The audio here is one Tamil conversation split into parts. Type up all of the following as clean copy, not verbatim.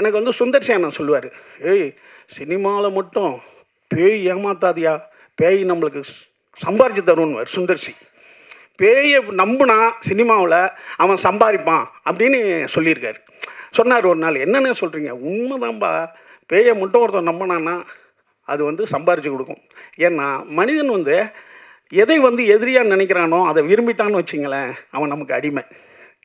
எனக்கு வந்து சுந்தர் சி அண்ணன் சொல்லுவார், ஏய் சினிமாவில் மட்டும் பேய் ஏமாத்தாதியா, பேய் நம்மளுக்கு சம்பாரிச்சு தருணுவார் சுந்தர்சி. பேயை நம்புனா சினிமாவில் அவன் சம்பாதிப்பான் அப்படின்னு சொல்லியிருக்காரு. சொன்னார் ஒரு நாள், என்னென்ன சொல்கிறீங்க, உண்மைதான்பா, பேயை மட்டும் ஒருத்தன் நம்பினான்னா அது வந்து சம்பாரித்து கொடுக்கும். ஏன்னா மனிதன் வந்து எதை வந்து எதிரியாக நினைக்கிறானோ அதை விரும்பிட்டான்னு வச்சிங்களேன், அவன் நமக்கு அடிமை.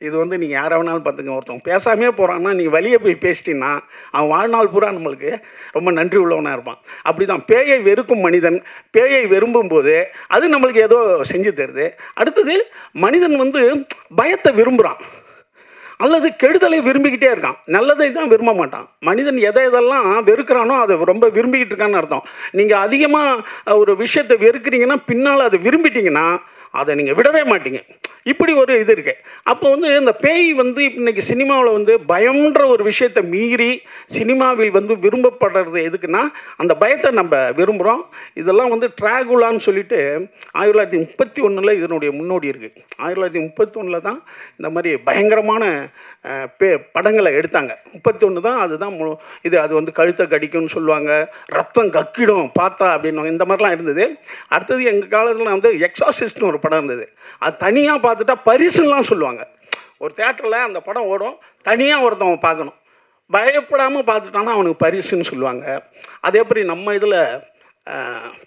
இது வந்து நீங்கள் யாரை வேணாலும் பார்த்துங்க, ஒருத்தவங்க பேசாமே போகிறான்னா நீங்கள் வெளியே போய் பேசிட்டீங்கன்னா அவன் வாழ்நாள் பூரா நம்மளுக்கு ரொம்ப நன்றி உள்ளவனாக இருப்பான். அப்படி தான் பேயை வெறுக்கும் மனிதன் பேயை விரும்பும்போது அது நம்மளுக்கு ஏதோ செஞ்சு தருது. அடுத்தது மனிதன் வந்து பயத்தை விரும்புகிறான் அல்லது கெடுதலை விரும்பிக்கிட்டே இருக்கான், நல்லதை தான் விரும்ப மாட்டான். மனிதன் எதெல்லாம் வெறுக்கிறானோ அதை ரொம்ப விரும்பிக்கிட்டு இருக்கான்னு அர்த்தம். நீங்கள் அதிகமாக ஒரு விஷயத்தை வெறுக்கிறீங்கன்னா பின்னால் அதை விரும்பிட்டீங்கன்னா அதை நீங்கள் விடவே மாட்டீங்க. இப்படி ஒரு இது இருக்குது. அப்போ வந்து இந்த பேய் வந்து இன்றைக்கி சினிமாவில் வந்து பயம்ன்ற ஒரு விஷயத்தை மீறி சினிமாவில் வந்து விரும்பப்படுறது எதுக்குன்னா அந்த பயத்தை நம்ம விரும்புகிறோம். இதெல்லாம் வந்து ட்ராகுலான்னு சொல்லிட்டு 1931 இதனுடைய முன்னோடி இருக்குது. 1931 தான் இந்த மாதிரி பயங்கரமான படங்களை எடுத்தாங்க. 31 தான் அதுதான் இது. அது வந்து கழுத்தை கடிக்கும்னு சொல்லுவாங்க, ரத்தம் கக்கிடும் பார்த்தா அப்படின்னு இந்த மாதிரிலாம் இருந்தது. அடுத்தது எங்கள் காலத்தில் வந்து எக்ஸாசிஸ்ட்னு ஒரு படம் இருந்தது. அது தனியாக பார்த்துட்டா பரிசுலாம் சொல்லுவாங்க. ஒரு தேட்டரில் அந்த படம் ஓடும், தனியாக ஒருத்தவங்க பார்க்கணும், பயப்படாமல் பார்த்துட்டானா அவனுக்கு பரிசுன்னு சொல்லுவாங்க. அதே மாதிரி நம்ம இதில்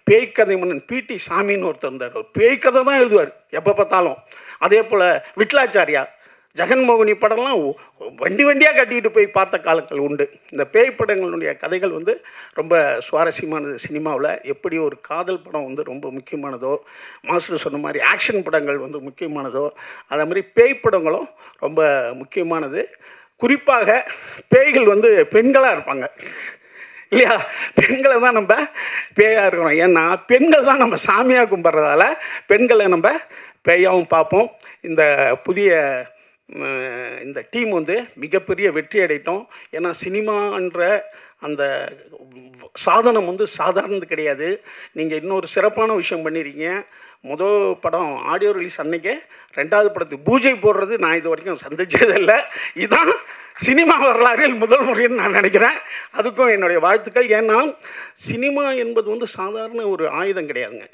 பேய்க்கதை மன்னன் பிடி சாமின்னு ஒருத்தர் இருந்தார். ஒரு பேய்க்கதை தான் எழுதுவார் எப்போ பார்த்தாலும். அதே போல் விட்லாச்சாரியா, ஜெகன்மோகினி படம்லாம் வண்டி வண்டியாக கட்டிக்கிட்டு போய் பார்த்த காலங்கள் உண்டு. இந்த பேய் படங்களுடைய கதைகள் வந்து ரொம்ப சுவாரஸ்யமானது. சினிமாவில் எப்படி ஒரு காதல் படம் வந்து ரொம்ப முக்கியமானதோ, மாஸ்டர் சொன்ன மாதிரி ஆக்ஷன் படங்கள் வந்து முக்கியமானதோ, அதே மாதிரி பேய் படங்களும் ரொம்ப முக்கியமானது. குறிப்பாக பேய்கள் வந்து பெண்களாக இருப்பாங்க இல்லையா? பெண்களை தான் நம்ம பேயாக இருக்கிறோம். ஏன்னா பெண்கள் தான் நம்ம சாமியாக கும்பிட்றதால பெண்களை நம்ம பேயாகவும் பார்ப்போம். இந்த புதிய இந்த டீம் வந்து மிகப்பெரிய வெற்றி அடைத்தோம். ஏன்னா சினிமான்ற அந்த சாதனம் வந்து சாதாரணது கிடையாது. நீங்கள் இன்னொரு சிறப்பான விஷயம் பண்ணியிருக்கீங்க. முதல் படம் ஆடியோ ரிலீஸ் அன்னைக்கே 2வது படத்துக்கு பூஜை போடுறது நான் இது வரைக்கும் சந்திச்சதில்லை. இதுதான் சினிமா வரலாறில் முதல் முறைன்னு நான் நினைக்கிறேன். அதுக்கும் என்னுடைய வாழ்த்துக்கள். ஏன்னா சினிமா என்பது வந்து சாதாரண ஒரு ஆயுதம் கிடையாதுங்க.